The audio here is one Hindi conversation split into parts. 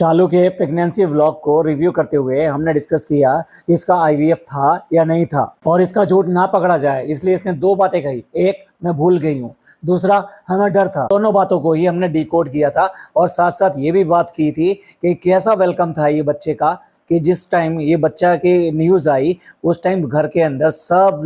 चालू के प्रेगनेंसी व्लॉग को रिव्यू करते हुए हमने डिस्कस किया कि इसका आईवीएफ था या नहीं था और इसका झूठ ना पकड़ा जाए, इसलिए इसने दो बातें कही। एक, मैं भूल गई हूँ। दूसरा, हमें डर था। दोनों बातों को ही हमने डिकोड किया था और साथ साथ ये भी बात की थी कि कैसा वेलकम था ये बच्चे का, कि जिस टाइम ये बच्चा की न्यूज़ आई उस टाइम घर के अंदर सब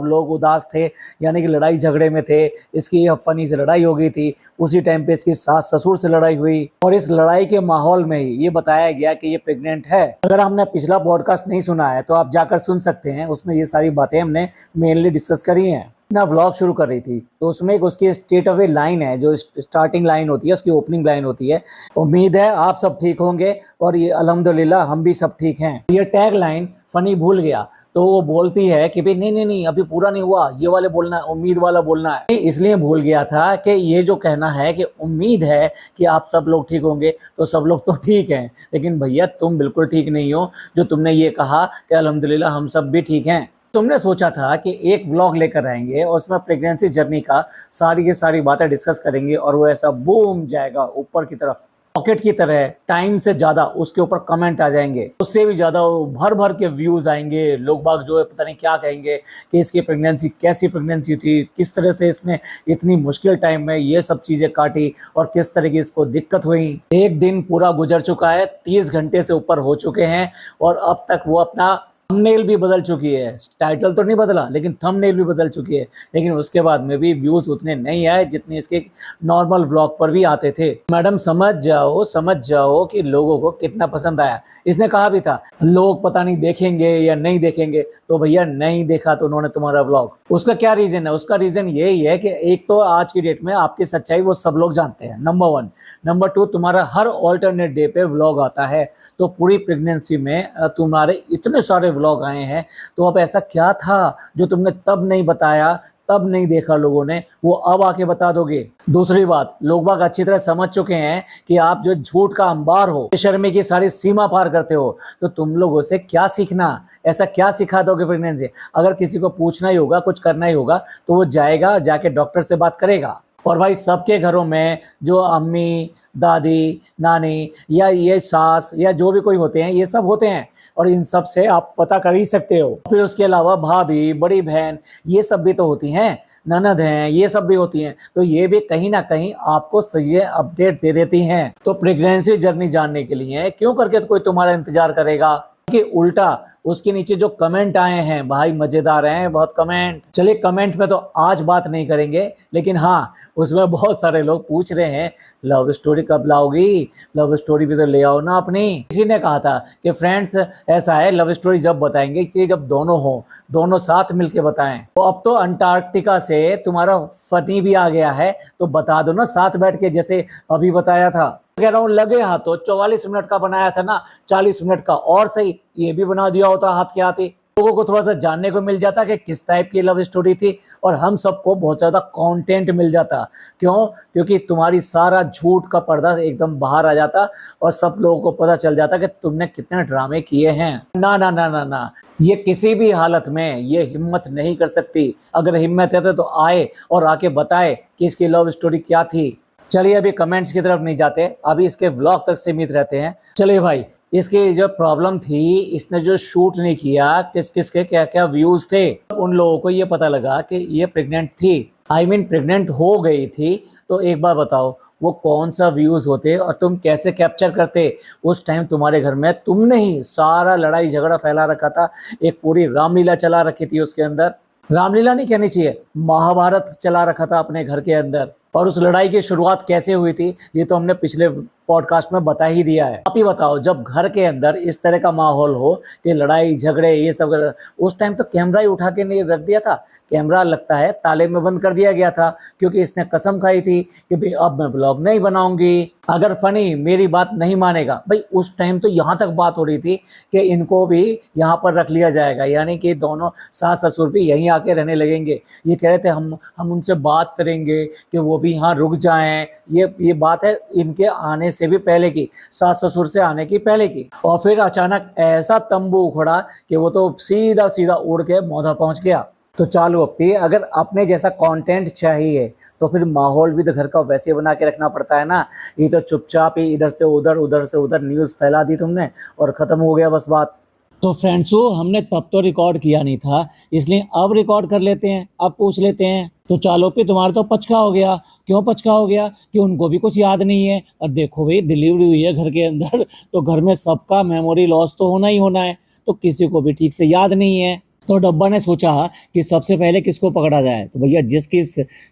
लोग उदास थे, यानी कि लड़ाई झगड़े में थे। इसकी फनी से लड़ाई हो गई थी, उसी टाइम पे इसकी सास ससुर से लड़ाई हुई और इस लड़ाई के माहौल में ही ये बताया गया कि ये प्रेग्नेंट है। अगर हमने पिछला पॉडकास्ट नहीं सुना है तो आप जाकर सुन सकते हैं, उसमें ये सारी बातें हमने मेनली डिस्कस करी हैं। ना व्लॉग शुरू कर रही थी तो उसमें एक उसकी स्टेट ऑफ ए लाइन है, जो स्टार्टिंग लाइन होती है, उसकी ओपनिंग लाइन होती है, उम्मीद है आप सब ठीक होंगे और ये अल्हम्दुलिल्लाह हम भी सब ठीक हैं। ये टैग लाइन फनी भूल गया तो वो बोलती है कि भाई नहीं अभी पूरा नहीं हुआ, ये वाले बोलना है, उम्मीद वाला बोलना है। इसलिए भूल गया था कि ये जो कहना है कि उम्मीद है कि आप सब लोग ठीक होंगे, तो सब लोग तो ठीक हैं, लेकिन भैया तुम बिल्कुल ठीक नहीं हो जो तुमने ये कहा कि अल्हम्दुलिल्लाह हम सब भी ठीक हैं। तुमने सोचा था कि एक व्लॉग लेकर आएंगे और उसमें प्रेगनेंसी जर्नी का सारी की सारी बातें डिस्कस करेंगे और वो ऐसा बूम जाएगा ऊपर की तरफ, रॉकेट की तरह। टाइम से ज़्यादा उसके ऊपर कमेंट आ जाएंगे, उससे भी ज़्यादा भर भर के व्यूज़ आएंगे। लोग बाग जो है पता नहीं क्या कहेंगे कि इसकी प्रेगनेंसी कैसी प्रेगनेंसी थी, किस तरह से इसने इतनी मुश्किल टाइम में ये सब चीज़ें काटी और किस तरह की इसको दिक्कत हुई। एक दिन पूरा गुजर चुका है, 30 घंटे से ऊपर हो चुके हैं और अब तक वो अपना थंबनेल भी बदल चुकी है। टाइटल तो नहीं बदला लेकिन थंबनेल भी बदल चुकी है, लेकिन उसके बाद में भी व्यूज उतने नहीं आए जितने इसके नॉर्मल व्लॉग पर भी आते थे। मैडम समझ जाओ कि लोगों को कितना पसंद आया। इसने कहा भी था लोग पता नहीं देखेंगे या नहीं देखेंगे, तो भैया नहीं देखा तो उन्होंने तुम्हारा व्लॉग। उसका क्या रीजन है? उसका रीजन यही है कि एक तो आज की डेट में आपकी सच्चाई वो सब लोग जानते हैं, नंबर 1। नंबर 2, तुम्हारा हर ऑल्टरनेट डे पे व्लॉग आता है, तो पूरी प्रेगनेंसी में तुम्हारे इतने सारे व्लॉग आए हैं, तो अब ऐसा क्या था जो तुमने तब नहीं बताया, तब नहीं देखा लोगों ने, वो अब आके बता दोगे। दूसरी बात, लोग बाग अच्छी तरह समझ चुके हैं कि आप जो झूठ का अंबार हो, बेशर्मी की सारी सीमा पार करते हो, तो तुम लोगों से क्या सीखना, ऐसा क्या सिखा दोगे प्रेगनेंसी। अगर किसी को पूछना ही होगा, कुछ करना ही होगा, तो वो जाएगा, जाके डॉक्टर से बात करेगा। और भाई सबके घरों में जो अम्मी, दादी, नानी या ये सास या जो भी कोई होते हैं, ये सब होते हैं और इन सब से आप पता कर ही सकते हो। फिर उसके अलावा भाभी, बड़ी बहन, ये सब भी तो होती हैं, ननद हैं, ये सब भी होती हैं, तो ये भी कहीं ना कहीं आपको सही अपडेट दे देती हैं। तो प्रेगनेंसी जर्नी जानने के लिए क्यों करके तो कोई तुम्हारा इंतजार करेगा, कि उल्टा उसके नीचे जो कमेंट आए हैं भाई मजेदार हैं बहुत कमेंट। चलिए कमेंट में तो आज बात नहीं करेंगे, लेकिन हाँ उसमें बहुत सारे लोग पूछ रहे हैं लव स्टोरी कब लाओगी, लव स्टोरी भी तो ले आओ ना अपनी। किसी ने कहा था कि फ्रेंड्स ऐसा है, लव स्टोरी जब बताएंगे कि जब दोनों हो, दोनों साथ मिलके बताएं। तो अब तो अंटार्कटिका से तुम्हारा फनी भी आ गया है, तो बता दो ना साथ बैठ के, जैसे अभी बताया था। कह रहा हूँ लगे हाथों 44 मिनट का बनाया था ना, 40 मिनट का और सही ये भी बना दिया होता हाथ के हाथ ही, लोगों को थोड़ा सा जानने को मिल जाता कि किस टाइप की लव स्टोरी थी और हम सबको बहुत ज्यादा कंटेंट मिल जाता। क्यों? क्योंकि तुम्हारी सारा झूठ का पर्दा एकदम बाहर आ जाता और सब लोगों को पता चल जाता कि तुमने कितने ड्रामे किए हैं। ना ना ना ना ना, ये किसी भी हालत में ये हिम्मत नहीं कर सकती। अगर हिम्मत है तो आए और आके बताए कि इसकी लव स्टोरी क्या थी। चलिए अभी कमेंट्स की तरफ नहीं जाते, अभी इसके व्लॉग तक सीमित रहते हैं। चलिए भाई, इसकी जो प्रॉब्लम थी, इसने जो शूट नहीं किया, किस किस के क्या क्या व्यूज थे, उन लोगों को ये पता लगा कि ये प्रेग्नेंट थी, प्रेग्नेंट हो गई थी। तो एक बार बताओ वो कौन सा व्यूज होते और तुम कैसे कैप्चर करते। उस टाइम तुम्हारे घर में तुमने ही सारा लड़ाई झगड़ा फैला रखा था, एक पूरी रामलीला चला रखी थी उसके अंदर। रामलीला नहीं कहनी चाहिए, महाभारत चला रखा था अपने घर के अंदर। और उस लड़ाई की शुरुआत कैसे हुई थी ये तो हमने पिछले पॉडकास्ट में बता ही दिया है। आप ही बताओ, जब घर के अंदर इस तरह का माहौल हो कि लड़ाई झगड़े ये सब, उस टाइम तो कैमरा ही उठा के नहीं रख दिया था। कैमरा लगता है ताले में बंद कर दिया गया था, क्योंकि इसने कसम खाई थी कि भाई अब मैं ब्लॉग नहीं बनाऊंगी अगर फनी मेरी बात नहीं मानेगा। भाई उस टाइम तो यहाँ तक बात हो रही थी कि इनको भी यहाँ पर रख लिया जाएगा, यानी कि दोनों सास ससुर भी यहीं आके रहने लगेंगे। ये कह रहे थे हम उनसे बात करेंगे कि वो भी यहाँ रुक जाएं। ये बात है इनके आने से भी पहले की, सास ससुर से आने की पहले की। और फिर अचानक ऐसा तंबू उखड़ा कि वो तो सीधा सीधा उड़ के मौधा पहुंच गया। तो चालू अपी, अगर अपने जैसा कंटेंट चाहिए तो फिर माहौल भी तो घर का वैसे बना के रखना पड़ता है ना। ये तो चुपचाप ही इधर से उधर न्यूज़ फैला दी तुमने और ख़त्म हो गया बस बात। तो फ्रेंड्सों, हमने तब तो रिकॉर्ड किया नहीं था, इसलिए अब रिकॉर्ड कर लेते हैं, अब पूछ लेते हैं। तो चालो पे तुम्हारा तो पचका हो गया। क्यों पचका हो गया? कि उनको भी कुछ याद नहीं है। और देखो भाई, डिलीवरी हुई है घर के अंदर, तो घर में सबका मेमोरी लॉस तो होना ही होना है, तो किसी को भी ठीक से याद नहीं है। तो डब्बा ने सोचा कि सबसे पहले किसको पकड़ा जाए। तो भैया, जिसकी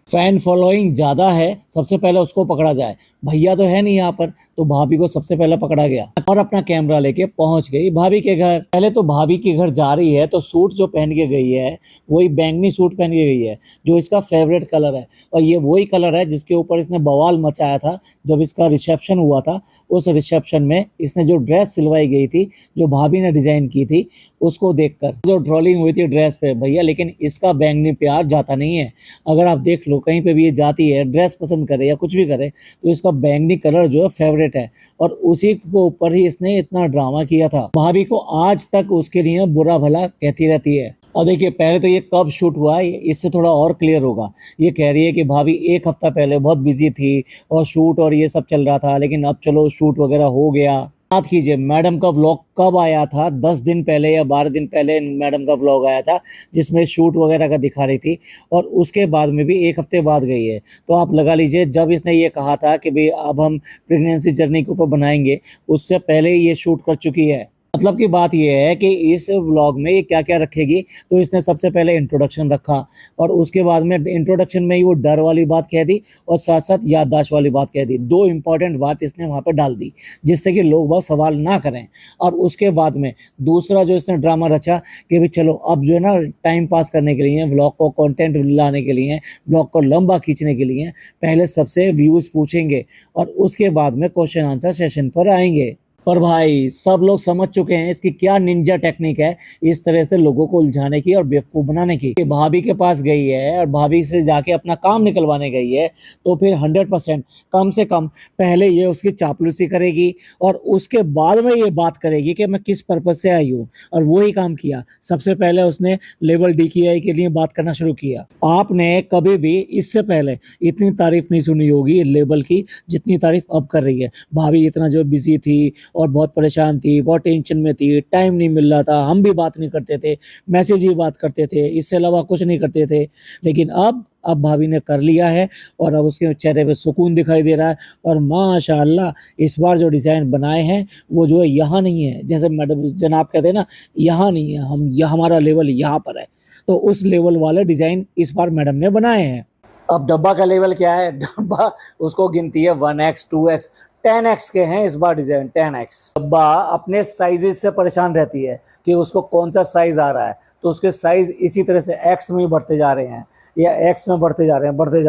फैन फॉलोइंग ज़्यादा है सबसे पहले उसको पकड़ा जाए। भैया तो है नहीं यहाँ पर, तो भाभी को सबसे पहले पकड़ा गया और अपना कैमरा लेके पहुंच गई भाभी के घर। पहले तो भाभी के घर जा रही है तो सूट जो पहन के गई है वही बैंगनी सूट पहन के गई है, जो इसका फेवरेट कलर है। और ये वही कलर है जिसके ऊपर इसने बवाल मचाया था जब इसका रिसेप्शन हुआ था। उस रिसेप्शन में इसने जो ड्रेस सिलवाई गई थी, जो भाभी ने डिजाइन की थी, उसको देखकर जो ट्रोलिंग हुई थी ड्रेस पे भैया, लेकिन इसका बैंगनी प्यार जाता नहीं है। अगर आप देख लो कहीं पे भी ये जाती है, ड्रेस पसंद करे या कुछ भी करे, तो इसका बैंगनी कलर जो है फेवरेट है। और उसी के ऊपर ही इसने इतना ड्रामा किया था। भाभी को आज तक उसके लिए बुरा भला कहती रहती है। और देखिए, पहले तो ये कब शूट हुआ है इससे थोड़ा और क्लियर होगा। ये कह रही है कि भाभी एक हफ्ता पहले बहुत बिजी थी और शूट और ये सब चल रहा था, लेकिन अब चलो शूट वगैरह हो गया। बात कीजिए, मैडम का व्लॉग कब आया था? 10 दिन पहले या 12 दिन पहले मैडम का व्लॉग आया था, जिसमें शूट वगैरह का दिखा रही थी। और उसके बाद में भी एक हफ्ते बाद गई है। तो आप लगा लीजिए, जब इसने ये कहा था कि भाई अब हम प्रेगनेंसी जर्नी के ऊपर बनाएंगे, उससे पहले ही ये शूट कर चुकी है। मतलब की बात यह है कि इस व्लॉग में ये क्या क्या रखेगी। तो इसने सबसे पहले इंट्रोडक्शन रखा और उसके बाद में इंट्रोडक्शन में ही वो डर वाली बात कह दी और साथ साथ याददाश्त वाली बात कह दी। दो इंपॉर्टेंट बात इसने वहाँ पे डाल दी जिससे कि लोग बहुत सवाल ना करें। और उसके बाद में दूसरा जो इसने ड्रामा रचा कि भाई चलो अब जो है ना, टाइम पास करने के लिए, व्लॉग को कंटेंट लाने के लिए, व्लॉग को लंबा खींचने के लिए पहले सबसे व्यूज़ पूछेंगे और उसके बाद में क्वेश्चन आंसर सेशन पर आएंगे। पर भाई, सब लोग समझ चुके हैं इसकी क्या निंजा टेक्निक है इस तरह से लोगों को उलझाने की और बेवकूफ बनाने की। भाभी के पास गई है और भाभी से जाके अपना काम निकलवाने गई है, तो फिर 100% कम से कम पहले ये उसकी चापलूसी करेगी और उसके बाद में ये बात करेगी कि मैं किस पर्पज से आई हूँ। और वही काम किया। सबसे पहले उसने लेवल DKI के लिए बात करना शुरू किया। आपने कभी भी इससे पहले इतनी तारीफ नहीं सुनी होगी लेवल की जितनी तारीफ अब कर रही है। भाभी इतना जो बिजी थी और बहुत परेशान थी, बहुत टेंशन में थी, टाइम नहीं मिल रहा था, हम भी बात नहीं करते थे, मैसेज ही बात करते थे, इससे अलावा कुछ नहीं करते थे। लेकिन अब भाभी ने कर लिया है और अब उसके चेहरे पे सुकून दिखाई दे रहा है। और माशाल्लाह, इस बार जो डिज़ाइन बनाए हैं वो जो है यहाँ नहीं है, जैसे मैडम जनाब कहते हैं ना, यहाँ नहीं है, हमारा लेवल यहाँ पर है। तो उस लेवल वाले डिज़ाइन इस बार मैडम ने बनाए हैं। अब डब्बा का लेवल क्या है? डब्बा उसको गिनती है 1x 2x 10x के हैं इस बार डिजाइन, 10x। डब्बा अपने साइजेस से परेशान रहती है कि उसको कौन सा साइज आ रहा है, तो उसके साइज इसी तरह से x में बढ़ते जा रहे हैं या x में बढ़ते जा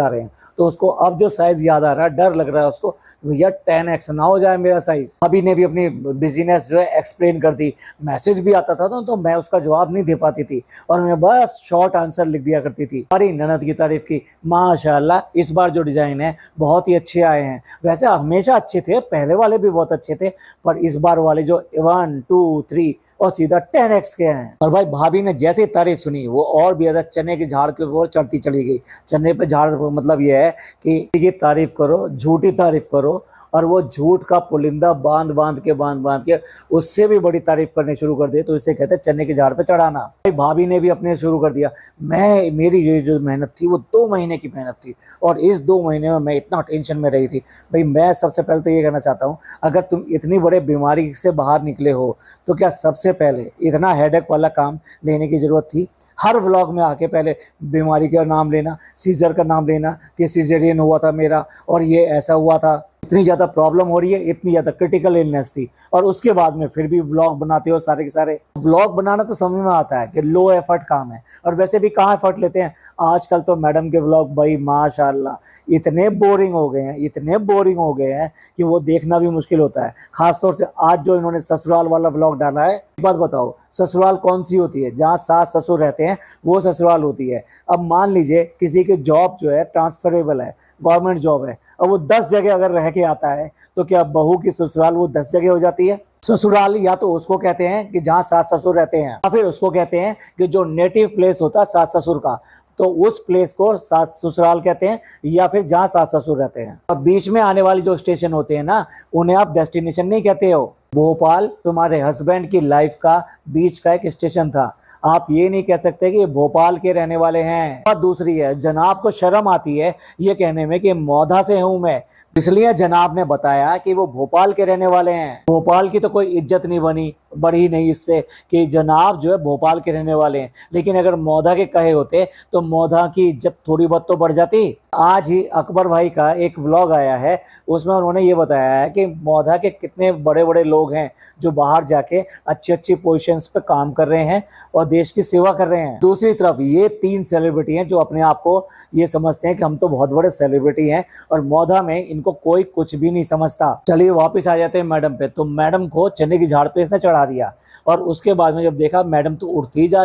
रहे हैं। तो उसको अब जो साइज याद आ रहा है, डर लग रहा है उसको, भैया 10x ना हो जाए मेरा साइज। अभी ने भी अपनी बिजीनेस जो है एक्सप्लेन कर दी। मैसेज भी आता था तो मैं उसका जवाब नहीं दे पाती थी और मैं बस शॉर्ट आंसर लिख दिया करती थी। हमारी ननद की तारीफ की। माशाल्लाह, इस बार जो डिजाइन है बहुत ही अच्छे आए हैं। वैसे हमेशा अच्छे थे, पहले वाले भी बहुत अच्छे थे, पर इस बार वाले जो 1 2 3 और सीधा 10x के हैं। और भाई, भाभी ने जैसे तारीफ सुनी वो और भी ज्यादा चने के झाड़ के ऊपर चढ़ती चली गई। चने पे झाड़ मतलब ये है कि ये तारीफ करो, झूठी तारीफ करो, और वो झूठ का पुलिंदा बांध के उससे भी बड़ी तारीफ करनी शुरू कर दे, तो इसे कहते हैं चने के झाड़ पे चढ़ाना। भाई, भाभी ने भी अपने शुरू कर दिया। मेरी जो मेहनत थी वो 2 महीने की मेहनत थी और इस 2 महीने में मैं इतना टेंशन में रही थी। भाई, मैं सबसे पहले तो ये कहना चाहता हूँ, अगर तुम इतनी बड़े बीमारी से बाहर निकले हो तो क्या सबसे पहले इतना हेडेक वाला काम लेने की जरूरत थी? हर व्लॉग में आके पहले बीमारी का नाम लेना, सीजर का नाम लेना कि सीजरियन हुआ था मेरा और ये ऐसा हुआ था, इतनी ज़्यादा प्रॉब्लम हो रही है, इतनी ज़्यादा क्रिटिकल इलनेस थी, और उसके बाद में फिर भी व्लॉग बनाते हो सारे के सारे। व्लॉग बनाना तो समझ में आता है कि लो एफर्ट काम है, और वैसे भी कहाँ एफर्ट लेते हैं आजकल। तो मैडम के व्लॉग भाई माशाल्लाह इतने बोरिंग हो गए हैं कि वो देखना भी मुश्किल होता है। खासतौर से आज जो इन्होंने ससुराल वाला व्लॉग डाला है, एक बात बताओ, ससुराल कौन सी होती है? जहाँ सास ससुर रहते हैं वो ससुराल होती है। अब मान लीजिए किसी की जॉब जो है ट्रांसफरेबल है, गवर्नमेंट जॉब है, और वो 10 जगह अगर रह के आता है, तो क्या बहू की ससुराल वो 10 जगह हो जाती है? ससुराल या तो उसको कहते हैं कि जहाँ सास ससुर रहते हैं, या फिर उसको कहते हैं कि जो नेटिव प्लेस होता है सास ससुर का, तो उस प्लेस को सास ससुराल कहते हैं, या फिर जहाँ सास ससुर रहते हैं। और बीच में आने वाली जो स्टेशन होते हैं ना, उन्हें आप डेस्टिनेशन नहीं कहते हो। भोपाल तुम्हारे हस्बैंड की लाइफ का बीच का एक स्टेशन था। आप ये नहीं कह सकते कि भोपाल के रहने वाले हैं। और दूसरी है, जनाब को शर्म आती है ये कहने में कि मौधा से हूं मैं, इसलिए जनाब ने बताया कि वो भोपाल के रहने वाले हैं। भोपाल की तो कोई इज्जत नहीं बढ़ी नहीं इससे कि जनाब जो है भोपाल के रहने वाले हैं। लेकिन अगर मौधा के कहे होते तो मौधा की इज्जत थोड़ी बहुत तो बढ़ जाती। आज ही अकबर भाई का एक व्लॉग आया है, उसमें उन्होंने ये बताया है कि मौधा के कितने बड़े बड़े लोग हैं जो बाहर जाके अच्छी अच्छी पोजीशंस पे काम कर रहे हैं और देश की सेवा कर रहे हैं। दूसरी तरफ ये 3 सेलिब्रिटी हैं जो अपने आप को ये समझते हैं कि हम तो बहुत बड़े सेलिब्रिटी हैं, और मौधा में इनको कोई कुछ भी नहीं समझता। चलिए वापस आ जाते हैं मैडम पे। तो मैडम को चने की झाड़ पे इसने चढ़ा दिया, और उसके बाद में जब देखा मैडम तो उठती जा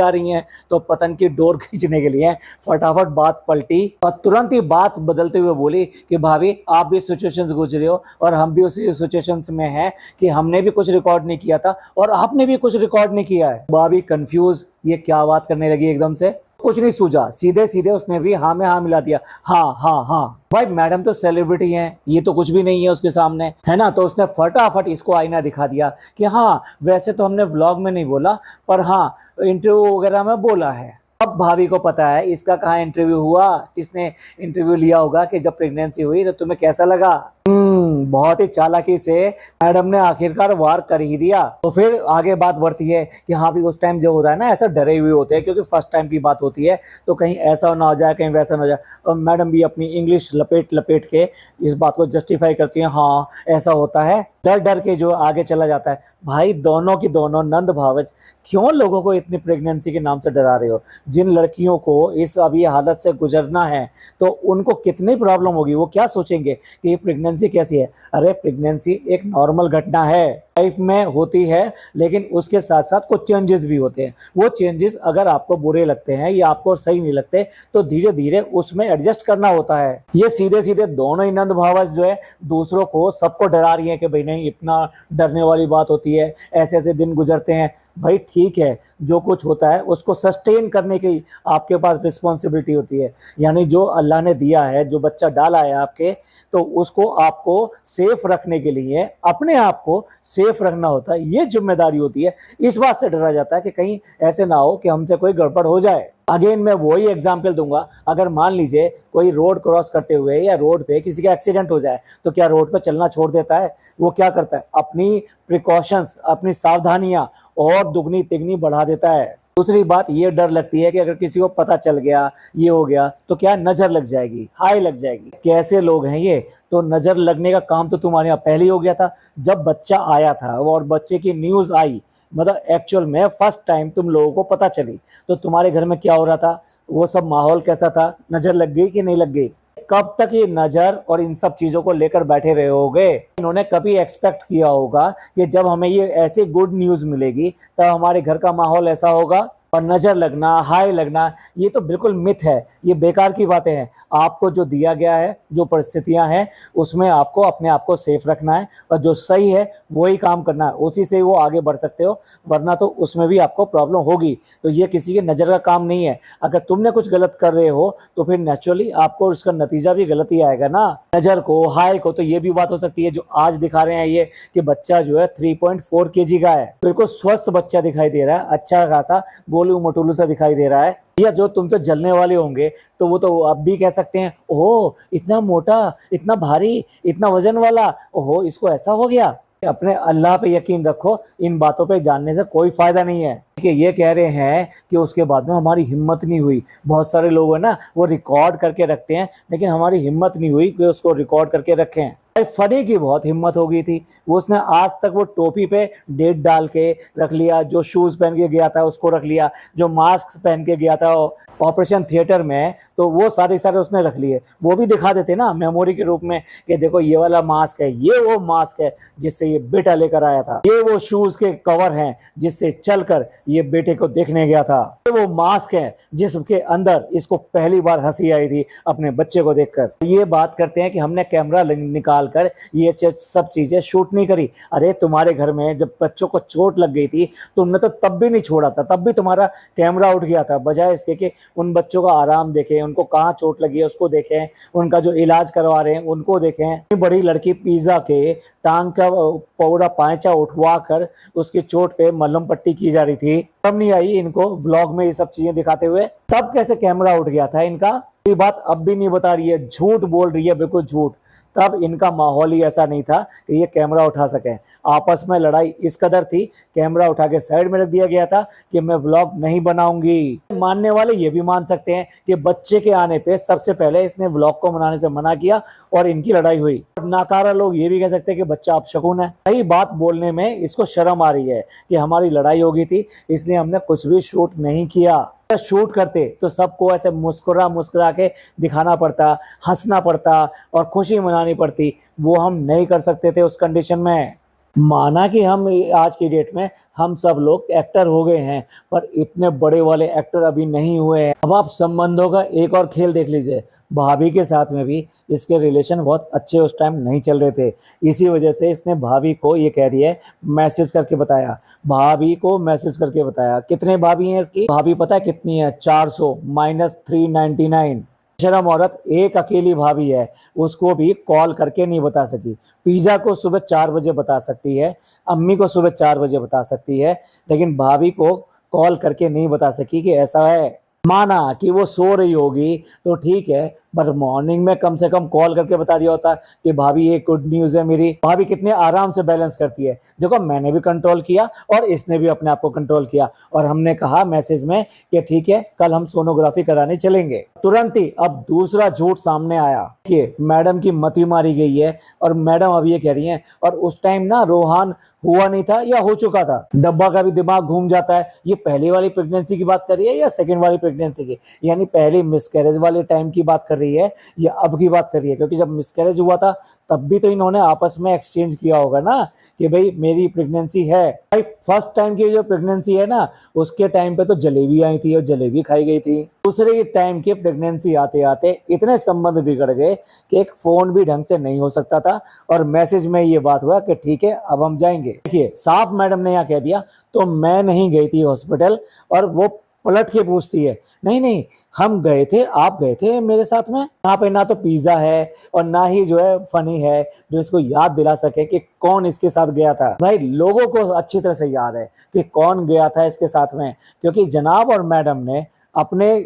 रही हैं, तो पतन की डोर खींचने के लिए फटाफट बात पलटी और तुरंत ही बात बदलते हुए बोली कि भाभी आप भी सिचुएशन से गुजरे हो और हम भी उसी सिचुएशन में हैं कि हमने भी कुछ रिकॉर्ड नहीं किया था और आपने भी कुछ रिकॉर्ड नहीं किया है। भाभी कंफ्यूज, ये क्या बात करने लगी एकदम से, कुछ नहीं सूझा, सीधे सीधे उसने भी हाँ में हाँ मिला दिया। हाँ हाँ हाँ, भाई मैडम तो सेलिब्रिटी हैं, ये तो कुछ भी नहीं है उसके सामने, है ना। तो उसने फटाफट इसको आईना दिखा दिया कि हाँ वैसे तो हमने व्लॉग में नहीं बोला, पर हाँ इंटरव्यू वगैरह में बोला है। अब भाभी को पता है इसका कहाँ इंटरव्यू हुआ, किसने इंटरव्यू लिया होगा कि जब प्रेगनेंसी हुई तो तुम्हें कैसा लगा। बहुत ही चालाकी से मैडम ने आखिरकार वार कर ही दिया। तो फिर आगे बात बढ़ती है कि हाँ भी उस टाइम जो होता है ना, ऐसा डरे हुए होते हैं क्योंकि फर्स्ट टाइम की बात होती है, तो कहीं ऐसा ना हो जाए कहीं वैसा ना हो जाए। और मैडम भी अपनी इंग्लिश लपेट के इस बात को जस्टिफाई करती हैं, हाँ ऐसा होता है, डर डर के जो आगे चला जाता है। भाई दोनों की दोनों नंद भावज क्यों लोगों को इतनी प्रेगनेंसी के नाम से डरा रहे हो। जिन लड़कियों को इस अभी हालत से गुजरना है तो उनको कितनी प्रॉब्लम होगी, वो क्या सोचेंगे कि ये प्रेगनेंसी कैसी है। अरे प्रेगनेंसी एक नॉर्मल घटना है, लाइफ में होती है, लेकिन उसके साथ साथ कुछ चेंजेस भी होते हैं। वो चेंजेस अगर आपको बुरे लगते हैं या आपको सही नहीं लगते तो धीरे धीरे उसमें एडजस्ट करना होता है। ये सीधे सीधे दोनों ही नंद भावज जो है दूसरों को सबको डरा रही है कि भाई नहीं इतना डरने वाली बात होती है, ऐसे ऐसे दिन गुजरते हैं। भाई ठीक है, जो कुछ होता है उसको सस्टेन करने की आपके पास रिस्पॉन्सिबिलिटी होती है। यानी जो अल्लाह ने दिया है, जो बच्चा डाला है आपके, तो उसको आपको सेफ रखने के लिए अपने आप को सेफ रखना होता है, ये जिम्मेदारी होती है। इस बात से डरा जाता है कि कहीं ऐसे ना हो कि हमसे कोई गड़बड़ हो जाए। अगेन मैं वही एग्जाम्पल दूंगा, अगर मान लीजिए कोई रोड क्रॉस करते हुए या रोड पे किसी का एक्सीडेंट हो जाए तो क्या रोड पे चलना छोड़ देता है? वो क्या करता है, अपनी प्रिकॉशंस, अपनी सावधानियां और दुगनी तिगनी बढ़ा देता है। दूसरी बात ये डर लगती है कि अगर किसी को पता चल गया, ये हो गया, तो क्या नजर लग जाएगी, हाय लग जाएगी। कैसे लोग हैं ये, तो नजर लगने का काम तो तुम्हारे यहाँ पहले ही हो गया था। जब बच्चा आया था और बच्चे की न्यूज आई, मतलब एक्चुअल में फर्स्ट टाइम तुम लोगों को पता चली, तो तुम्हारे घर में क्या हो रहा था, वो सब माहौल कैसा था, नजर लग गई कि नहीं लग गई। कब तक ये नजर और इन सब चीजों को लेकर बैठे रहे होगे। इन्होंने कभी एक्सपेक्ट किया होगा कि जब हमें ये ऐसी गुड न्यूज मिलेगी तब हमारे घर का माहौल ऐसा होगा। और नजर लगना, हाय लगना, ये तो बिल्कुल मिथ है, ये बेकार की बातें हैं। आपको जो दिया गया है, जो परिस्थितियां हैं, उसमें आपको अपने आप को सेफ रखना है और जो सही है वही काम करना है, उसी से वो आगे बढ़ सकते हो, वरना तो उसमें भी आपको प्रॉब्लम होगी। तो ये किसी की नज़र का काम नहीं है। अगर तुमने कुछ गलत कर रहे हो तो फिर नेचुरली आपको उसका नतीजा भी गलत ही आएगा ना। नज़र को, हाय को, तो ये भी बात हो सकती है जो आज दिखा रहे हैं ये कि बच्चा जो है 3.4 kg का है, बिल्कुल स्वस्थ बच्चा दिखाई दे रहा है, अच्छा खासा गोलू मोटोलू सा दिखाई दे रहा है। या जो तुम तो जलने वाले होंगे तो वो तो अब भी कह सकते हैं, ओह इतना मोटा, इतना भारी, इतना वजन वाला, ओहो इसको ऐसा हो गया। अपने अल्लाह पे यकीन रखो, इन बातों पे जानने से कोई फायदा नहीं है। कि ये कह रहे हैं कि उसके बाद में हमारी हिम्मत नहीं हुई। बहुत सारे लोग हैं ना, वो रिकॉर्ड करके रखते हैं, लेकिन हमारी हिम्मत नहीं हुई कि उसको रिकॉर्ड करके रखें। फनी की बहुत हिम्मत हो गई थी, वो उसने आज तक वो टोपी पे डेट डाल के रख लिया, जो शूज पहन के गया था उसको रख लिया, जो मास्क पहन के गया था ऑपरेशन थिएटर में, तो वो सारे उसने रख लिए। वो भी दिखा देते ना मेमोरी के रूप में कि देखो ये वाला मास्क है, ये वो मास्क है जिससे ये बेटा लेकर आया था, ये वो शूज के कवर हैं जिससे चलकर ये बेटे को देखने गया था। वो मास्क है जिसके अंदर इसको पहली बार हंसी आई थी अपने बच्चे को देखकर। ये बात करते हैं कि हमने कैमरा निकाल कर ये सब चीजें शूट नहीं करी। अरे तुम्हारे घर में जब बच्चों को चोट लग गई थी तुमने तो तब भी नहीं छोड़ा था, तब भी तुम्हारा कैमरा उठ गया था। बजाय इसके कि उन बच्चों का आराम देखें, उनको कहाँ चोट लगी है उसको देखें, उनका जो इलाज करवा रहे हैं उनको देखें। बड़ी लड़की पिज्जा के टांग का पूरा पांचा उठवा कर उसकी चोट पे मलहम पट्टी की जा रही थी। तब नहीं आई इनको व्लॉग में ये सब चीजें दिखाते हुए, तब कैसे कैमरा उठ गया था इनका। ये बात अब भी नहीं बता रही है, झूठ बोल रही है, बिल्कुल झूठ। तब इनका माहौल ही ऐसा नहीं था कि ये कैमरा उठा सके। आपस में लड़ाई इस कदर थी, कैमरा उठा के साइड में रख दिया गया था कि मैं व्लॉग नहीं बनाऊंगी। मानने वाले ये भी मान सकते हैं कि बच्चे के आने पे सबसे पहले इसने व्लॉग को बनाने से मना किया और इनकी लड़ाई हुई। नाकारा लोग ये भी कह सकते हैं कि बच्चा अपशकुन है। सही बात बोलने में इसको शर्म आ रही है कि हमारी लड़ाई हो गई थी इसलिए हमने कुछ भी शूट नहीं किया। शूट करते तो सबको ऐसे मुस्कुरा मुस्कुरा के दिखाना पड़ता, हंसना पड़ता और खुशी मनानी पड़ती। वो हम नहीं कर सकते थे उस कंडीशन में। माना कि हम आज की डेट में हम सब लोग एक्टर हो गए हैं, पर इतने बड़े वाले एक्टर अभी नहीं हुए हैं। अब आप संबंधों का एक और खेल देख लीजिए। भाभी के साथ में भी इसके रिलेशन बहुत अच्छे उस टाइम नहीं चल रहे थे। इसी वजह से इसने भाभी को ये कह रही है मैसेज करके बताया, भाभी को मैसेज करके बताया। कितने भाभी हैं इसकी? भाभी पता है कितनी है? 400 माइनस 399। शर्म औरत एक अकेली भाभी है, उसको भी कॉल करके नहीं बता सकी। पिज्जा को सुबह 4 बजे बता सकती है, अम्मी को सुबह 4 बजे बता सकती है, लेकिन भाभी को कॉल करके नहीं बता सकी कि ऐसा है। माना कि वो सो रही होगी तो ठीक है, पर मॉर्निंग में कम से कम कॉल करके बता दिया होता कि भाभी ये गुड न्यूज़ है मेरी। भाभी कितने आराम से बैलेंस करती है। देखो मैंने भी कंट्रोल किया और इसने भी अपने आप को कंट्रोल किया और हमने कहा मैसेज में कि ठीक है कल हम सोनोग्राफी कराने चलेंगे। तुरंत ही अब दूसरा झूठ सामने आया कि मैडम की मती मारी गई है और मैडम अब ये कह रही हैं। और उस टाइम ना रोहान हुआ नहीं था या हो चुका था। डब्बा का भी दिमाग घूम जाता है। ये पहली वाली प्रेगनेंसी की बात कर रही है या सेकेंड वाली प्रेगनेंसी की, यानी पहली मिसकैरेज वाले टाइम की बात कर रही है या अब की बात कर रही है? क्योंकि जब मिसकैरेज हुआ था तब भी तो इन्होंने आपस में एक्सचेंज किया होगा ना कि भाई मेरी प्रेगनेंसी है। भाई फर्स्ट टाइम की जो प्रेगनेंसी है ना उसके टाइम पे तो जलेबी आई थी और जलेबी खाई गई थी। दूसरे टाइम की प्रेगनेंसी आते आते इतने संबंध बिगड़ गए कि एक फोन भी ढंग से नहीं हो सकता था और मैसेज में ये बात हुआ कि ठीक है अब हम जाएंगे। देखिए साफ मैडम ने यहाँ कह दिया तो मैं नहीं गई थी हॉस्पिटल, और वो पलट के पूछती है नहीं नहीं हम गए थे, आप गए थे मेरे साथ में। यहाँ पे ना तो पिज्जा है और ना ही जो है फनी है जो इसको याद दिला सके कि कौन इसके साथ गया था। भाई लोगों को अच्छी तरह से याद है कि कौन गया था इसके साथ में, क्योंकि जनाब और मैडम ने अपने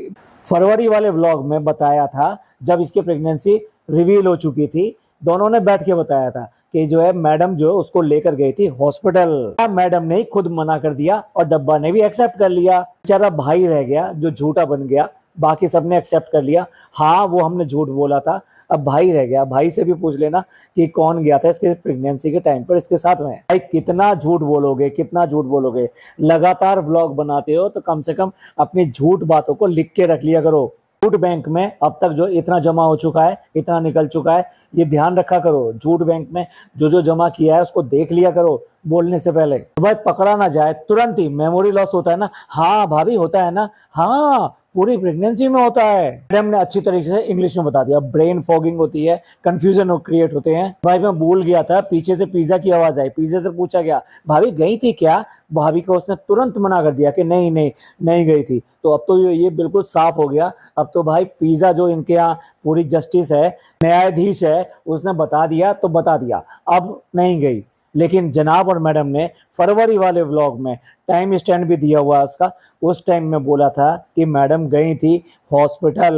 फरवरी वाले व्लॉग में बताया था जब इसकी प्रेगनेंसी रिवील हो चुकी थी। दोनों ने बैठ के बताया था कि जो है मैडम जो उसको लेकर गई थी हॉस्पिटल। मैडम ने खुद मना कर दिया और डब्बा ने भी एक्सेप्ट कर लिया। बेचारा भाई रह गया जो झूठा बन गया, बाकी सबने एक्सेप्ट कर लिया हाँ वो हमने झूठ बोला था। अब भाई रह गया, भाई से भी पूछ लेना कि कौन गया था इसके प्रेगनेंसी के टाइम पर इसके साथ में। भाई कितना झूठ बोलोगे, कितना झूठ बोलोगे। लगातार व्लॉग बनाते हो तो कम से कम अपनी झूठ बातों को लिख के रख लिया करो। झूठ बैंक में अब तक जो इतना जमा हो चुका है, इतना निकल चुका है, ये ध्यान रखा करो। झूठ बैंक में जो जो जमा किया है उसको देख लिया करो बोलने से पहले। तो भाई पकड़ा ना जाए तुरंत ही मेमोरी लॉस होता है ना। हाँ भाभी होता है ना, हाँ पूरी प्रेगनेंसी में होता है। मैडम ने अच्छी तरीके से इंग्लिश में बता दिया। ब्रेन फॉगिंग होती है, कंफ्यूजन क्रिएट होते हैं। भाई मैं भूल गया था, पीछे से पिज्जा की आवाज आई, पिज्जा से पूछा गया भाभी गई थी क्या? भाभी को उसने तुरंत मना कर दिया कि नहीं नहीं नहीं गई थी। तो अब तो ये बिल्कुल साफ हो गया। अब तो भाई पिज्जा जो इनके यहाँ पूरी जस्टिस है, न्यायाधीश है, उसने बता दिया तो बता दिया, अब नहीं गई। लेकिन जनाब और मैडम ने फरवरी वाले व्लॉग में टाइम स्टैंड भी दिया हुआ उसका, उस टाइम में बोला था कि मैडम गई थी हॉस्पिटल।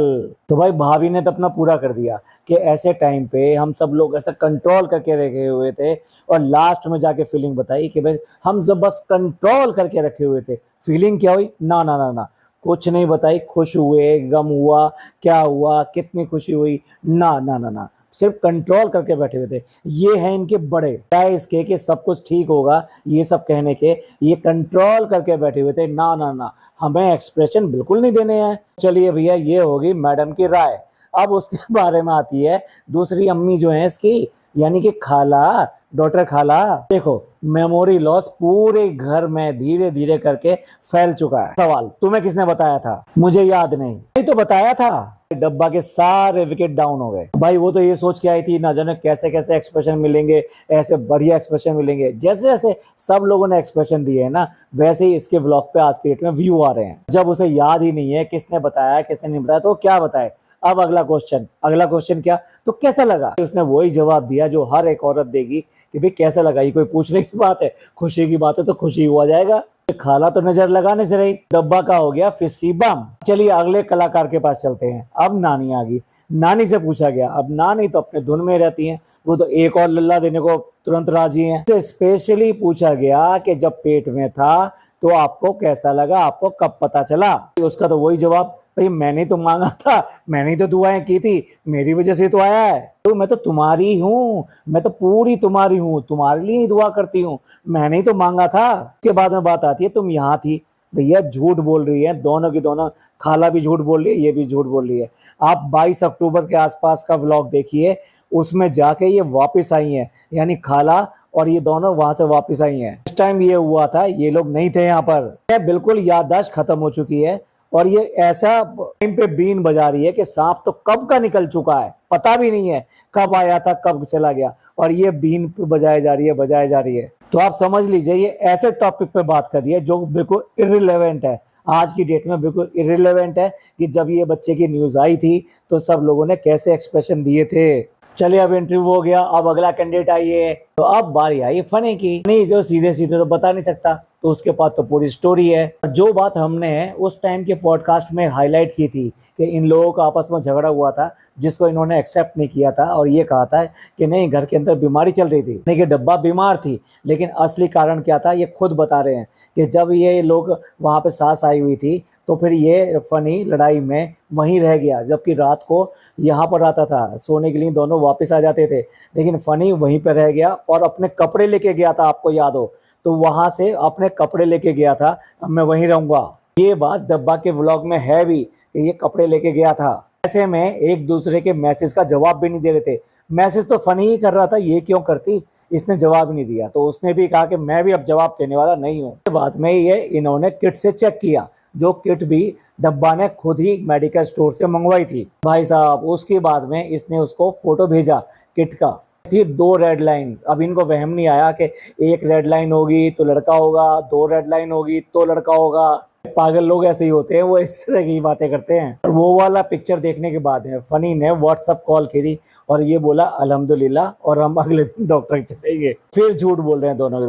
तो भाई भाभी ने तो अपना पूरा कर दिया कि ऐसे टाइम पे हम सब लोग ऐसा कंट्रोल करके रखे हुए थे और लास्ट में जाके फीलिंग बताई कि भाई हम सब बस कंट्रोल करके रखे हुए थे। फीलिंग क्या हुई? ना ना ना ना कुछ नहीं बताई। खुश हुए, गम हुआ, क्या हुआ, कितनी खुशी हुई, ना ना ना ना, सिर्फ कंट्रोल करके बैठे हुए थे। ये हैं इनके बड़े क्या इसके कि सब कुछ ठीक होगा ये सब कहने के, ये कंट्रोल करके बैठे हुए थे। ना ना ना हमें एक्सप्रेशन बिल्कुल नहीं देने हैं। चलिए भैया ये होगी मैडम की राय। अब उसके बारे में आती है दूसरी अम्मी जो है इसकी, यानी कि खाला, डॉक्टर खाला। देखो, मेमोरी लॉस पूरे घर में धीरे धीरे करके फैल चुका है। सवाल, तुम्हें किसने बताया था? मुझे याद नहीं तो बताया था। डब्बा के सारे विकेट डाउन हो गए। भाई वो तो ये सोच के आई थी ना जाने कैसे कैसे एक्सप्रेशन मिलेंगे, ऐसे बढ़िया एक्सप्रेशन मिलेंगे। जैसे जैसे सब लोगों ने एक्सप्रेशन दिए है ना, वैसे ही इसके व्लॉग पे आज के डेट में व्यू आ रहे हैं। जब उसे याद ही नहीं है किसने बताया किसने नहीं बताया, तो क्या बताए। अब अगला क्वेश्चन क्या, तो कैसा लगा? उसने वही जवाब दिया जो हर एक औरत देगी कि भाई कैसा लगा। ये कोई पूछने की बात है? खुशी की बात है तो खुशी हुआ जाएगा। खाला तो नजर लगाने से रही, डब्बा का हो गया फिस्सी बम। चलिए अगले कलाकार के पास चलते हैं। अब नानी आ गई। नानी से पूछा गया, अब नानी तो अपने धुन में रहती हैं, वो तो एक और लल्ला देने को तुरंत राजी हैं। तो स्पेशली पूछा गया कि जब पेट में था तो आपको कैसा लगा, आपको कब पता चला? उसका तो वही जवाब, भाई मैंने तो मांगा था, मैंने तो दुआएं की थी, मेरी वजह से तो आया है। तो मैं तो तुम्हारी हूँ, मैं तो पूरी तुम्हारी हूँ, तुम्हारे लिए ही दुआ करती हूँ, मैंने ही तो मांगा था। के बाद में बात आती है तुम यहाँ थी। भैया झूठ बोल रही है दोनों की दोनों, खाला भी झूठ बोल रही है, ये भी झूठ बोल रही है। आप 22 अक्टूबर के आसपास का व्लॉग देखिए, उसमें जाके ये वापस आई हैं, यानी खाला और ये दोनों वहां से वापस आई हैं। इस टाइम ये हुआ था, ये लोग नहीं थे यहाँ पर। बिल्कुल याददाश्त खत्म हो चुकी है और ये ऐसा टाइम पे बीन बजा रही है कि सांप तो कब का निकल चुका है, पता भी नहीं है कब आया था कब चला गया, और ये बीन पे बजाई जा रही है। तो आप समझ लीजिए ये ऐसे टॉपिक पे बात कर रही है जो बिल्कुल इर्रिलेवेंट है, आज की डेट में बिल्कुल इर्रिलेवेंट है कि जब ये बच्चे की न्यूज आई थी तो सब लोगों ने कैसे एक्सप्रेशन दिए थे। चलिए अब इंटरव्यू हो गया, अब अगला कैंडिडेट आइए। तो अब बारी आई फनी की। नहीं, जो सीधे सीधे तो बता नहीं सकता, तो उसके पास तो पूरी स्टोरी है। जो बात हमने उस टाइम के पॉडकास्ट में हाईलाइट की थी कि इन लोगों का आपस में झगड़ा हुआ था, जिसको इन्होंने एक्सेप्ट नहीं किया था और ये कहा था कि नहीं घर के अंदर बीमारी चल रही थी, नहीं कि डब्बा बीमार थी। लेकिन असली कारण क्या था ये खुद बता रहे हैं कि जब ये लोग वहाँ पे सास आई हुई थी तो फिर ये फनी लड़ाई में वहीं रह गया, जबकि रात को यहाँ पर आता था सोने के लिए, दोनों वापस आ जाते थे, लेकिन फनी वहीं पर रह गया और अपने कपड़े लेके गया था। आपको याद हो तो वहां से अपने कपड़े लेके गया था, अब मैं वहीं रहूंगा। ये बात डब्बा के व्लॉग में है भी कि ये कपड़े लेके गया था। ऐसे में एक दूसरे के मैसेज का जवाब भी नहीं दे रहे थे। मैसेज तो फनी ही कर रहा था, ये क्यों करती, इसने जवाब नहीं दिया, तो उसने भी कहा कि मैं भी अब जवाब देने वाला नहीं हूँ। बाद में ये इन्होंने किट से चेक किया, जो किट भी डब्बा ने खुद ही मेडिकल स्टोर से मंगवाई थी भाई साहब। उसके बाद में इसने उसको फोटो भेजा किट का, थी 2 रेड लाइन। अब इनको वहम नहीं आया कि 1 रेड लाइन होगी तो लड़का होगा, 2 रेड लाइन होगी तो लड़का होगा। पागल लोग ऐसे ही होते हैं, वो इस तरह की बातें करते हैं। और वो वाला पिक्चर देखने के बाद में फनी ने व्हाट्सएप कॉल करी और ये बोला अल्हम्दुलिल्लाह, और हम अगले दिन डॉक्टर के चलेंगे। फिर झूठ बोल रहे हैं दोनों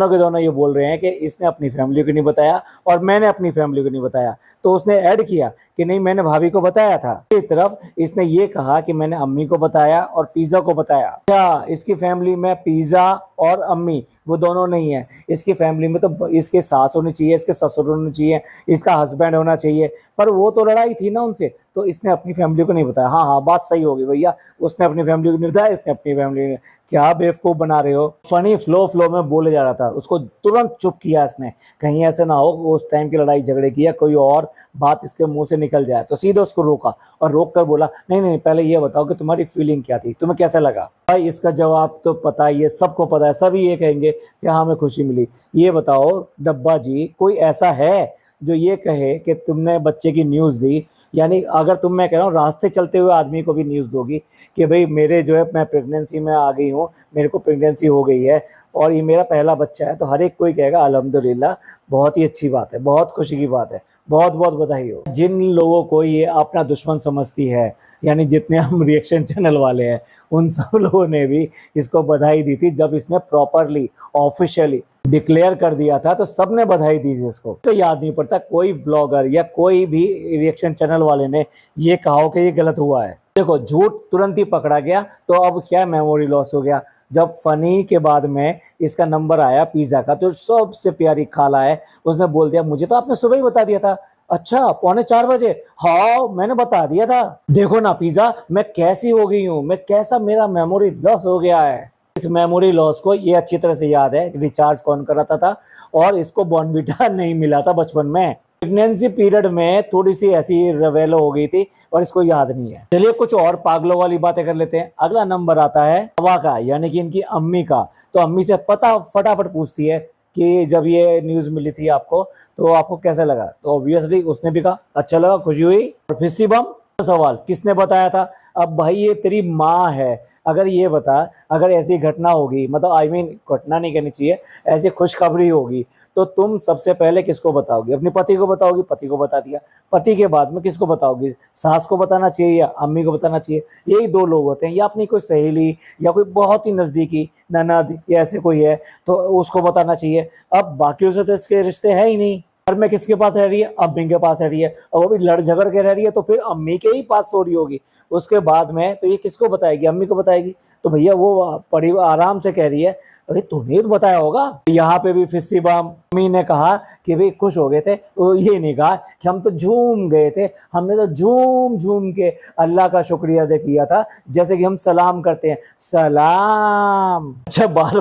के दोनों ये बोल रहे हैं कि इसने अपनी फैमिली को नहीं बताया और मैंने अपनी फैमिली को नहीं बताया। तो उसने ऐड किया कि नहीं मैंने भाभी को बताया था। एक तरफ इसने ये कहा कि मैंने अम्मी को बताया और पिज्जा को बताया। क्या इसकी फैमिली में पिज्जा और अम्मी वो दोनों नहीं है? इसकी फैमिली में तो इसके सास होनी चाहिए, इसके ससुर होने चाहिए, इसका हस्बैंड होना चाहिए, पर वो तो लड़ाई थी ना उनसे, तो इसने अपनी फैमिली को नहीं बताया। हाँ हाँ बात सही होगी भैया, उसने अपनी फैमिली को नहीं बताया, इसने अपनी फैमिली ने। क्या बेवकूफ बना रहे हो। फनी फ्लो में बोले जा रहा था, उसको तुरंत चुप किया इसने, कहीं ऐसे ना हो उस टाइम की लड़ाई झगड़े की है कोई और बात इसके मुंह से निकल जाए। तो सीधे उसको रोका और रोक कर बोला नहीं पहले ये बताओ कि तुम्हारी फीलिंग क्या थी, तुम्हें कैसा लगा। भाई इसका जवाब तो पता ही है, सबको पता है, सभी ये कहेंगे कि हाँ हमें खुशी मिली। ये बताओ डब्बा जी, कोई ऐसा है जो ये कहे कि तुमने बच्चे की न्यूज़ दी, यानी अगर तुम, मैं कह रहा हूँ रास्ते चलते हुए आदमी को भी न्यूज़ दोगी कि भाई मेरे जो है मैं प्रेगनेंसी में आ गई हूँ, मेरे को प्रेगनेंसी हो गई है और ये मेरा पहला बच्चा है, तो हर एक कोई कहेगा अल्हम्दुलिल्लाह, बहुत ही अच्छी बात है, बहुत खुशी की बात है, बहुत बहुत बधाई हो। जिन लोगों को ये अपना दुश्मन समझती है, यानी जितने हम रिएक्शन चैनल वाले हैं, उन सब लोगों ने भी इसको बधाई दी थी जब इसने प्रॉपरली ऑफिशियली डिक्लेयर कर दिया था, तो सबने बधाई दी थी इसको। तो याद नहीं पड़ता कोई व्लॉगर या कोई भी रिएक्शन चैनल वाले ने ये कहा कि ये गलत हुआ है। देखो झूठ तुरंत ही पकड़ा गया, तो अब क्या मेमोरी लॉस हो गया। जब फनी के बाद में इसका नंबर आया पिज्जा का, तो सबसे प्यारी खाला है, उसने बोल दिया मुझे तो आपने सुबह ही बता दिया था। अच्छा 3:45 बजे? हाँ मैंने बता दिया था। देखो ना पिज्जा मैं कैसी हो गई हूँ, मैं कैसा मेरा मेमोरी लॉस हो गया है। इस मेमोरी लॉस को ये अच्छी तरह से याद है, रिचार्ज कौन कराता था और इसको बॉर्नविटा नहीं मिला था बचपन में। प्रेगनेंसी पीरियड में थोड़ी सी ऐसी रवेलो हो गई थी और इसको याद नहीं है। चलिए कुछ और पागलों वाली बातें कर लेते हैं। अगला नंबर आता है हवा का, यानी कि इनकी अम्मी का। तो अम्मी से पता फटाफट पूछती है कि जब ये न्यूज मिली थी आपको तो आपको कैसा लगा। तो ऑब्वियसली उसने भी कहा अच्छा लगा, खुशी हुई। और फिर सी बम सवाल, किसने बताया था। अब भाई ये तेरी माँ है, अगर ये बता, अगर ऐसी घटना होगी, मतलब आई मीन घटना नहीं कहनी चाहिए, ऐसी खुशखबरी होगी तो तुम सबसे पहले किसको बताओगी। अपने पति को बताओगी, पति को बता दिया। पति के बाद में किसको बताओगी, सास को बताना चाहिए या अम्मी को बताना चाहिए। यही दो लोग होते हैं, या अपनी कोई सहेली या कोई बहुत ही नज़दीकी ननद या ऐसे कोई है तो उसको बताना चाहिए। अब बाकियों से तो इसके रिश्ते है ही नहीं। घर में किसके पास रह रही है, अम्मी के पास रह रही है, और वो भी लड़ झगड़ के रह रही है तो फिर अम्मी के ही पास सो रही होगी। उसके बाद में तो ये किसको बताएगी, अम्मी को बताएगी। तो भैया वो परिवार आराम से कह रही है अरे तुम्हें तो बताया होगा। यहाँ पे भी फिस्सी बाम अम्मी ने कहा कि भाई खुश हो गए थे, वो ये नहीं कहा कि हम तो झूम गए थे, हमने तो झूम झूम के अल्लाह का शुक्रिया अदा किया था, जैसे कि हम सलाम करते हैं सलाम। अच्छा बार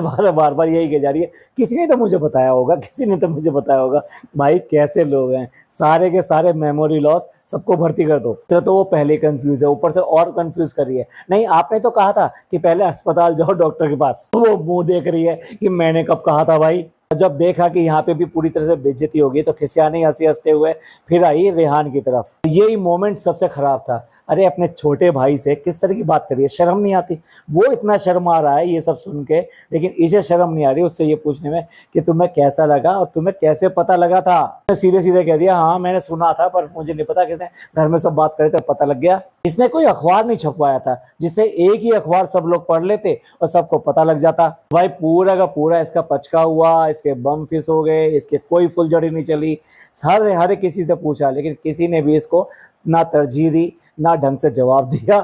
बार यही कह जा रही है किसी ने तो मुझे बताया होगा, किसी ने तो मुझे बताया होगा। भाई कैसे लोग हैं, सारे के सारे मेमोरी लॉस, सबको भर्ती कर दो। तो वो पहले कंफ्यूज है, ऊपर से और कंफ्यूज कर रही है। नहीं आपने तो कहा था कि पहले अस्पताल जाओ डॉक्टर के पास, वो मुंह देख रही है कि मैंने कब कहा था भाई। जब देखा कि यहाँ पे भी पूरी तरह से बेइज्जती होगी तो खिसियानी हंसी हंसते हुए फिर आई रेहान की तरफ। यही मोमेंट सबसे खराब था। अरे अपने छोटे भाई से किस तरह की बात करिए, शर्म नहीं आती। वो इतना शर्म आ रहा है ये सब सुन के, लेकिन इसे शर्म नहीं आ रही उससे ये पूछने में कि तुम्हें कैसा लगा और तुम्हें कैसे पता लगा था। सीधे सीधे कह दिया हाँ मैंने सुना था पर मुझे नहीं पता, किसने घर में सब बात करे तो पता लग गया। इसने कोई अखबार नहीं छपवाया था जिससे एक ही अखबार सब लोग पढ़ लेते और सबको पता लग जाता। भाई पूरा का पूरा इसका पचका हुआ, इसके बम फिस हो गए, इसके कोई फुलझड़ी नहीं चली। हर किसी से पूछा लेकिन किसी ने भी इसको ना तरजीह दी ना ढंग से जवाब दिया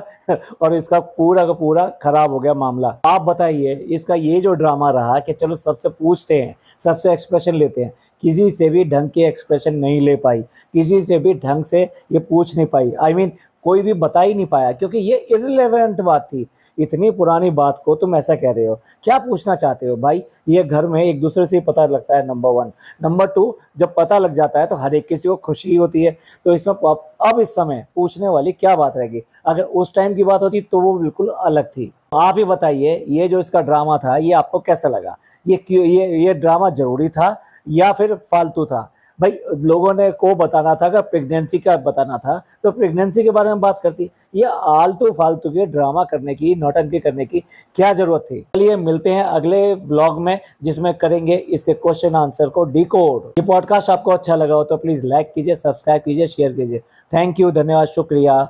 और इसका पूरा का पूरा खराब हो गया मामला। आप बताइए इसका ये जो ड्रामा रहा कि चलो सबसे पूछते हैं, सबसे एक्सप्रेशन लेते हैं, किसी से भी ढंग के एक्सप्रेशन नहीं ले पाई, किसी से भी ढंग से ये पूछ नहीं पाई। आई मीन कोई भी बता ही नहीं पाया क्योंकि ये इररिलेवेंट बात थी। इतनी पुरानी बात को तुम ऐसा कह रहे हो, क्या पूछना चाहते हो भाई। ये घर में एक दूसरे से पता लगता है, नंबर 1। नंबर 2 जब पता लग जाता है तो हर एक किसी को खुशी होती है। तो इसमें अब इस समय पूछने वाली क्या बात रहेगी। अगर उस टाइम की बात होती तो वो बिल्कुल अलग थी। आप ही बताइए ये जो इसका ड्रामा था ये आपको कैसा लगा। ये क्यों ये ड्रामा जरूरी था या फिर फालतू था। भाई लोगों ने को बताना था, अगर प्रेगनेंसी का बताना था तो प्रेगनेंसी के बारे में बात करती। ये आलतू फालतू के ड्रामा करने की, नौटंकी करने की क्या जरूरत थी। चलिए मिलते हैं अगले व्लॉग में जिसमें करेंगे इसके क्वेश्चन आंसर को डिकोड। ये पॉडकास्ट आपको अच्छा लगा हो तो प्लीज लाइक कीजिए, सब्सक्राइब कीजिए, शेयर कीजिए। थैंक यू, धन्यवाद, शुक्रिया।